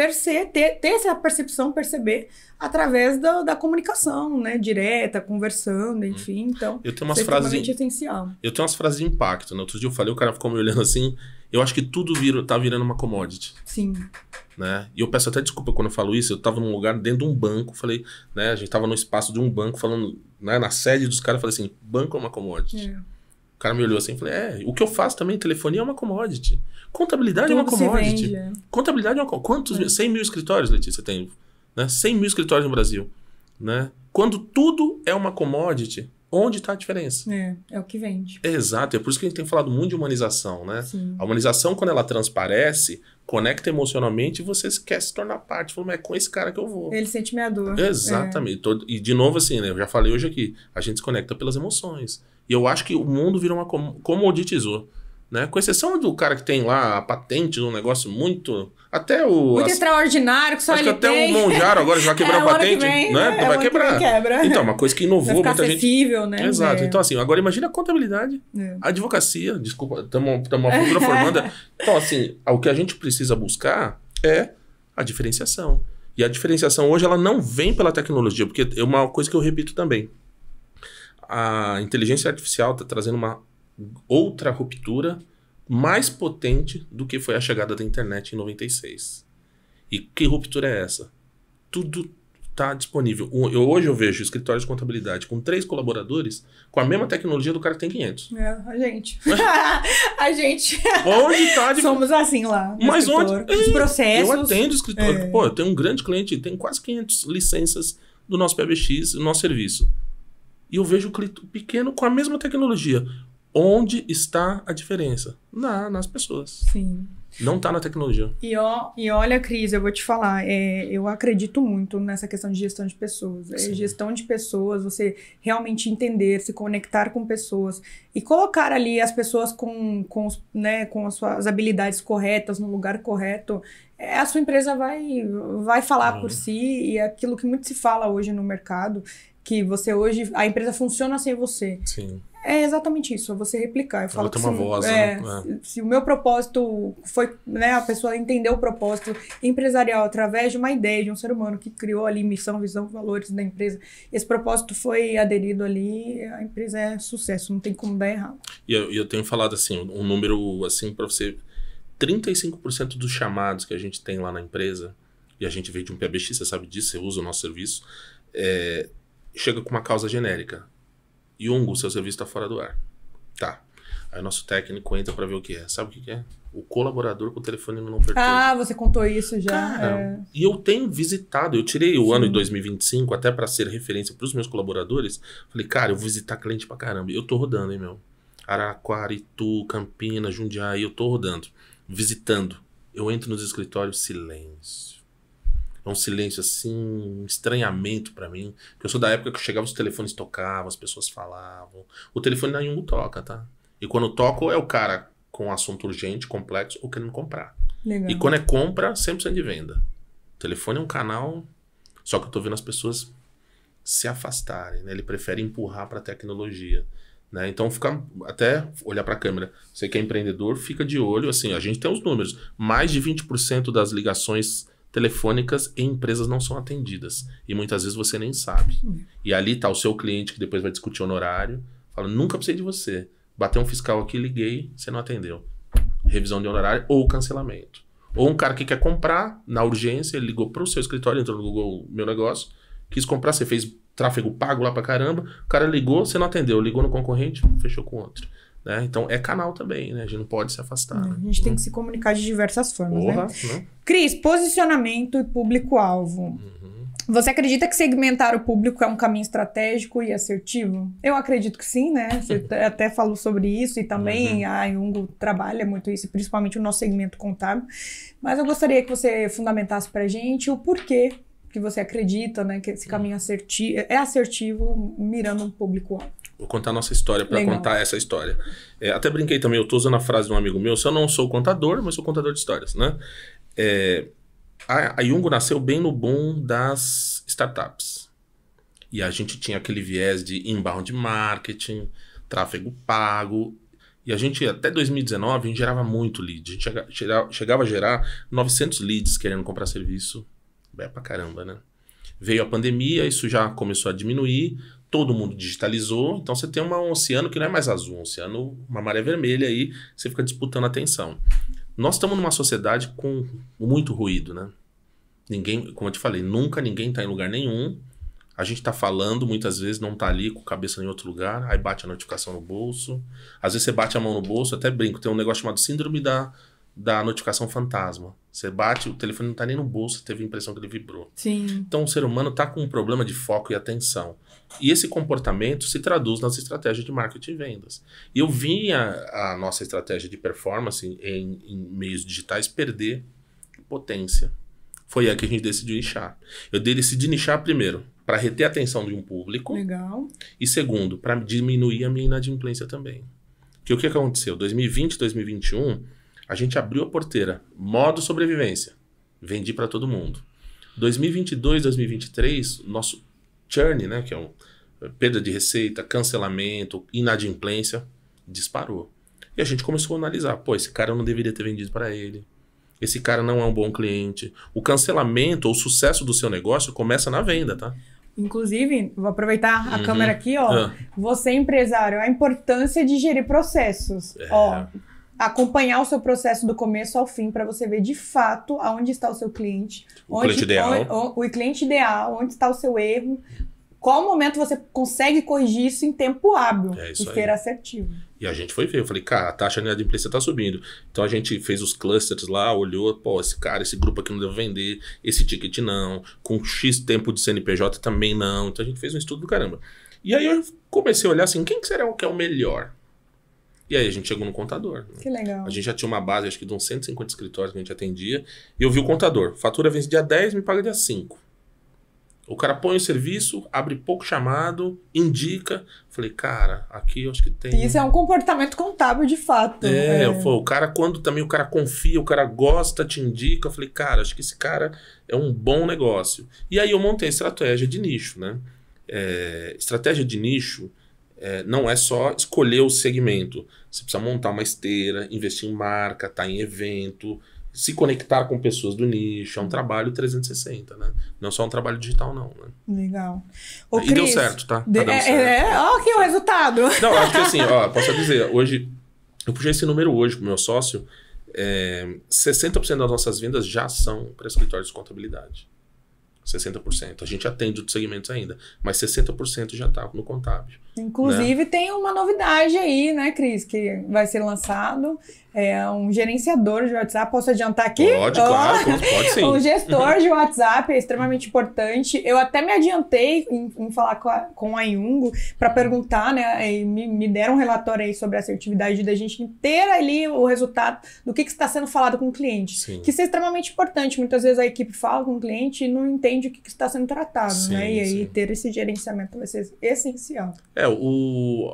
ter essa percepção, perceber através da comunicação, né? Direta, conversando, enfim. Então, eu tenho umas frases essencial. Eu tenho umas frases de impacto, né? Outro dia eu falei, o cara ficou me olhando assim, eu acho que tudo tá virando uma commodity. Sim. Né? E eu peço até desculpa quando eu falo isso, eu tava num lugar dentro de um banco, falei, né? A gente tava no espaço de um banco falando, né? Na sede dos caras, eu falei assim, banco é uma commodity. O cara me olhou assim e falei, o que eu faço também, telefonia é uma commodity. Contabilidade tudo é uma commodity. Se vende, Contabilidade é uma commodity. 100 mil escritórios, Letícia, tem, né? 100 mil escritórios no Brasil, né? Quando tudo é uma commodity, onde está a diferença? É o que vende. Exato, é por isso que a gente tem falado muito de humanização, né? Sim. A humanização, quando ela transparece, conecta emocionalmente e você quer se tornar parte. Fala, mas é com esse cara que eu vou. Ele sente minha dor. Exatamente. E de novo assim, né? Eu já falei hoje aqui, a gente se conecta pelas emoções. E eu acho que o mundo virou uma comoditizou. Né? Com exceção do cara que tem lá a patente num negócio muito... Até o... Muito extraordinário, que só acho ele que até tem. o Monjaro agora já vai quebrar a patente. Né? Vai quebrar. Quebra. Então, uma coisa que inovou muita acessível, gente... né? Exato. Então, assim, agora imagina a contabilidade, a advocacia. Desculpa, estamos uma futura formanda. Então, assim, o que a gente precisa buscar é a diferenciação. E a diferenciação hoje, ela não vem pela tecnologia, porque é uma coisa que eu repito também. A inteligência artificial está trazendo uma outra ruptura mais potente do que foi a chegada da internet em 96. E que ruptura é essa? Tudo está disponível. Hoje eu vejo escritórios de contabilidade com 3 colaboradores com a mesma tecnologia do cara que tem 500. A gente. A gente. Onde está? Somos assim lá. Mas onde? Os processos. Eu atendo escritório. Pô, eu tenho um grande cliente, tem quase 500 licenças do nosso PBX, do nosso serviço. E eu vejo o cliente pequeno com a mesma tecnologia. Onde está a diferença? Nas pessoas. Sim. Não está na tecnologia. E olha, Cris, eu vou te falar, eu acredito muito nessa questão de gestão de pessoas. Gestão de pessoas, você realmente entender, se conectar com pessoas e colocar ali as pessoas com as suas habilidades corretas, no lugar correto. A sua empresa vai falar por si, e é aquilo que muito se fala hoje no mercado, que você hoje, a empresa funciona sem você. Sim. É exatamente isso, é você replicar. Eu falo que uma voz, né? Se o meu propósito foi, né, a pessoa entender o propósito empresarial através de uma ideia de um ser humano que criou ali missão, visão, valores da empresa, esse propósito foi aderido ali, a empresa é sucesso, não tem como dar errado. E eu tenho falado assim, um número assim para você 35% dos chamados que a gente tem lá na empresa, e a gente veio de um PBX, você sabe disso, você usa o nosso serviço, chega com uma causa genérica. Yungo, seu serviço está fora do ar. Tá. Aí o nosso técnico entra para ver o que é. Sabe o que é? O colaborador com o telefone não perturba. Ah, você contou isso já. Cara, e eu tenho visitado, eu tirei o ano de 2025 até para ser referência para os meus colaboradores. Falei, cara, eu vou visitar cliente pra caramba. Eu tô rodando, hein, meu? Araraquara, Itu, Campinas, Jundiaí, eu tô rodando. Visitando. Eu entro nos escritórios, silêncio. É um silêncio assim, um estranhamento pra mim. Porque eu sou da época que eu chegava, os telefones tocavam, as pessoas falavam. O telefone na Yungo toca, tá? E quando toca, é o cara com um assunto urgente, complexo, ou querendo comprar. Legal. E quando é compra, 100% de venda. O telefone é um canal, só que eu tô vendo as pessoas se afastarem, né? Ele prefere empurrar pra tecnologia. Né? Então, até olhar para a câmera. Você que é empreendedor, fica de olho. Assim, a gente tem os números. Mais de 20% das ligações telefônicas em empresas não são atendidas. E muitas vezes você nem sabe. E ali está o seu cliente que depois vai discutir honorário. Fala, nunca precisei de você. Bateu um fiscal aqui, liguei, você não atendeu. Revisão de honorário ou cancelamento. Ou um cara que quer comprar, na urgência, ele ligou para o seu escritório, entrou no Google Meu Negócio, quis comprar, você fez tráfego pago lá pra caramba, o cara ligou, você não atendeu, ligou no concorrente, fechou com outro. Né? Então é canal também, né? A gente não pode se afastar. Né? A gente tem que se comunicar de diversas formas, Porra, né? Cris, posicionamento e público-alvo. Você acredita que segmentar o público é um caminho estratégico e assertivo? Eu acredito que sim, né? Você até falou sobre isso e também a Yungo trabalha muito isso, principalmente o nosso segmento contábil. Mas eu gostaria que você fundamentasse pra gente o porquê que você acredita, né, que esse caminho é assertivo mirando um público-alvo. Vou contar a nossa história para contar essa história. Até brinquei também, eu tô usando a frase de um amigo meu, eu não sou contador, mas sou contador de histórias, né? A Yungo nasceu bem no boom das startups. E a gente tinha aquele viés de inbound marketing, tráfego pago. E a gente, até 2019, a gente gerava muito lead. A gente chegava a gerar 900 leads querendo comprar serviço. É pra caramba, né? Veio a pandemia, isso já começou a diminuir, todo mundo digitalizou, então você tem um oceano que não é mais azul, um oceano, uma maré vermelha aí, você fica disputando atenção. Nós estamos numa sociedade com muito ruído, né? Ninguém, como eu te falei, nunca ninguém tá em lugar nenhum, a gente tá falando, muitas vezes não tá ali com a cabeça em outro lugar, aí bate a notificação no bolso, às vezes você bate a mão no bolso, até brinco, tem um negócio chamado síndrome da notificação fantasma. Você bate, o telefone não tá nem no bolso, teve a impressão que ele vibrou. Sim. Então o ser humano tá com um problema de foco e atenção. E esse comportamento se traduz nas estratégias de marketing e vendas. E eu vi a nossa estratégia de performance em meios digitais perder potência. Foi aí que a gente decidiu nichar. Eu decidi nichar primeiro, para reter a atenção de um público. Legal. E segundo, para diminuir a minha inadimplência também. Porque o que aconteceu? 2020, 2021... a gente abriu a porteira, modo sobrevivência, vendi para todo mundo. 2022, 2023, nosso churn, né, que é perda de receita, cancelamento, inadimplência, disparou. E a gente começou a analisar, pô, esse cara eu não deveria ter vendido para ele, esse cara não é um bom cliente. O cancelamento ou o sucesso do seu negócio começa na venda, tá? Inclusive, vou aproveitar a câmera aqui, ó. Você, empresário, a importância de gerir processos. Ó, acompanhar o seu processo do começo ao fim para você ver de fato aonde está o seu cliente. O cliente ideal. O cliente ideal, onde está o seu erro. Qual momento você consegue corrigir isso em tempo hábil e ser assertivo. E a gente foi ver, eu falei, cara, a taxa de inadimplência tá subindo. Então a gente fez os clusters lá, olhou, pô, esse grupo aqui não deve vender, esse ticket não, com X tempo de CNPJ também não. Então a gente fez um estudo do caramba. E aí eu comecei a olhar assim, quem que será o que é o melhor? E aí a gente chegou no contador. Né? Que legal. A gente já tinha uma base, acho que de uns 150 escritórios que a gente atendia. E eu vi o contador. Fatura vence dia 10, me paga dia 5. O cara põe o serviço, abre pouco chamado, indica. Falei, cara, aqui eu acho que tem... Isso é um comportamento contábil de fato. O cara, quando também o cara confia, o cara gosta, te indica. Eu falei, cara, acho que esse cara é um bom negócio. E aí eu montei a estratégia de nicho, né? Estratégia de nicho... não é só escolher o segmento. Você precisa montar uma esteira, investir em marca, estar em evento, se conectar com pessoas do nicho. É um trabalho 360, né? Não é só um trabalho digital, não. Né? Legal. E Cris, deu certo, tá? Tá dando certo. Ó, aqui o resultado. Não, acho que assim, ó, posso dizer, hoje, eu puxei esse número hoje pro meu sócio, 60% das nossas vendas já são para escritórios de contabilidade. 60%. A gente atende outros segmentos ainda, mas 60% já está no contábil. Inclusive, né? Tem uma novidade aí, né, Cris, que vai ser lançado. É um gerenciador de WhatsApp. Posso adiantar aqui? Pode, claro, pode sim. Um gestor de WhatsApp é extremamente importante. Eu até me adiantei em falar com a Iungo para perguntar, né? E me deram um relatório aí sobre a assertividade da gente ter ali o resultado do que está sendo falado com o cliente. Sim. Que isso é extremamente importante. Muitas vezes a equipe fala com o cliente e não entende o que está sendo tratado, sim, né? E aí ter esse gerenciamento vai ser essencial.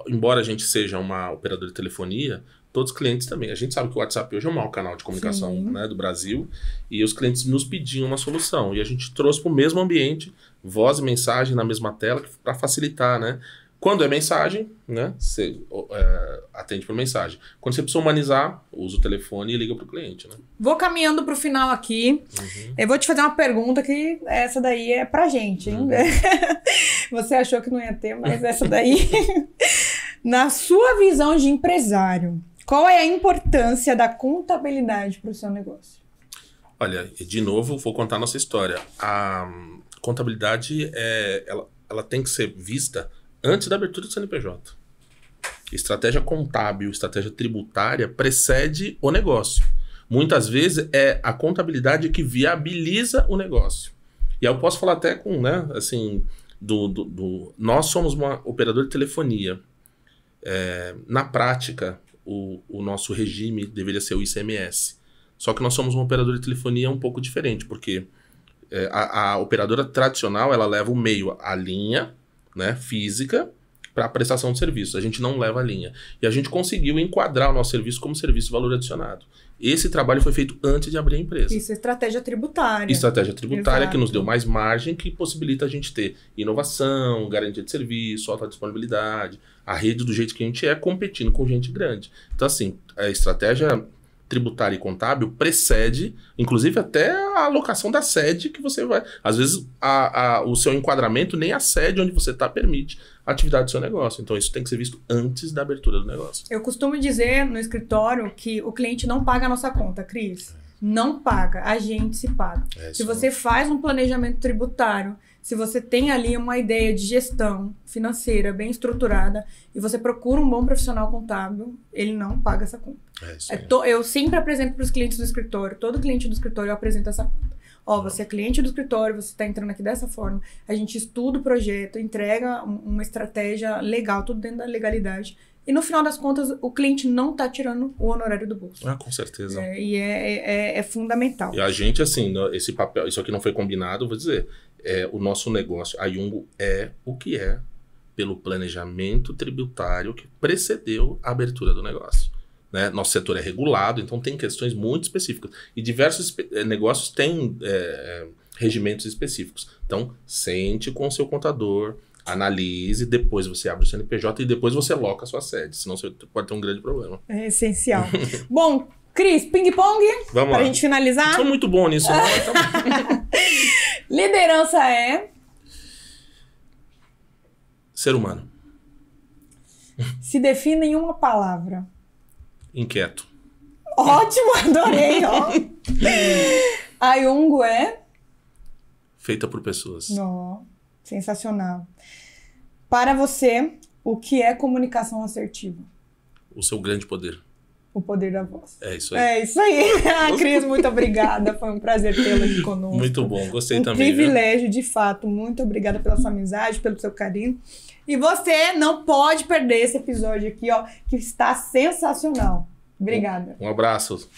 Embora a gente seja uma operadora de telefonia, todos os clientes também. A gente sabe que o WhatsApp hoje é o maior canal de comunicação, né, do Brasil, e os clientes nos pediam uma solução. E a gente trouxe para o mesmo ambiente, voz e mensagem na mesma tela, para facilitar, né? Quando é mensagem, né, você atende por mensagem. Quando você precisa humanizar, usa o telefone e liga para o cliente, né? Vou caminhando para o final aqui. Eu vou te fazer uma pergunta que essa daí é pra gente, hein? Você achou que não ia ter, mas essa daí... Na sua visão de empresário, qual é a importância da contabilidade para o seu negócio? Olha, de novo, vou contar a nossa história. A contabilidade, ela tem que ser vista antes da abertura do CNPJ. Estratégia contábil, estratégia tributária precede o negócio. Muitas vezes é a contabilidade que viabiliza o negócio. E aí eu posso falar até com, né, assim, nós somos uma operadora de telefonia. Na prática, o nosso regime deveria ser o ICMS. Só que nós somos um operador de telefonia um pouco diferente, porque a operadora tradicional, ela leva o meio, a linha, né, física, para a prestação de serviços. A gente não leva a linha. E a gente conseguiu enquadrar o nosso serviço como serviço de valor adicionado. Esse trabalho foi feito antes de abrir a empresa. Isso é estratégia tributária. Estratégia tributária. Exato. Que nos deu mais margem, que possibilita a gente ter inovação, garantia de serviço, alta disponibilidade, a rede do jeito que a gente é, competindo com gente grande. Então, assim, a estratégia tributária e contábil precede, inclusive até a alocação da sede que você vai... Às vezes, o seu enquadramento, nem a sede onde você está permite a atividade do seu negócio. Então, isso tem que ser visto antes da abertura do negócio. Eu costumo dizer no escritório que o cliente não paga a nossa conta, Cris. Não paga, a gente se paga. Se você faz um planejamento tributário, se você tem ali uma ideia de gestão financeira bem estruturada e você procura um bom profissional contábil, ele não paga essa conta. Eu sempre apresento para os clientes do escritório, todo cliente do escritório eu apresento essa conta. Você é cliente do escritório, você está entrando aqui dessa forma, a gente estuda o projeto, entrega uma estratégia legal, tudo dentro da legalidade. E no final das contas, o cliente não está tirando o honorário do bolso. Com certeza. E é fundamental. E a gente, assim, esse papel, isso aqui não foi combinado, vou dizer, o nosso negócio, a Iungo é o que é pelo planejamento tributário que precedeu a abertura do negócio. Né? Nosso setor é regulado, então tem questões muito específicas. E diversos negócios têm regimentos específicos. Então, sente com o seu contador, analise, depois você abre o CNPJ e depois você loca a sua sede. Senão você pode ter um grande problema. É essencial. Bom, Cris, ping-pong? Vamos lá. Pra gente finalizar? Eu sou muito bom nisso. Liderança é... ser humano. Se define em uma palavra. Inquieto. Ótimo, adorei, ó. A Iungo é? Feita por pessoas. Sensacional. Para você, o que é comunicação assertiva? O seu grande poder. O poder da voz. É isso aí. É isso aí. Cris, muito obrigada. Foi um prazer tê-la aqui conosco. Muito bom, gostei também. Privilégio, de fato. Muito obrigada pela sua amizade, pelo seu carinho. E você não pode perder esse episódio aqui, ó, que está sensacional. Obrigada. Um abraço.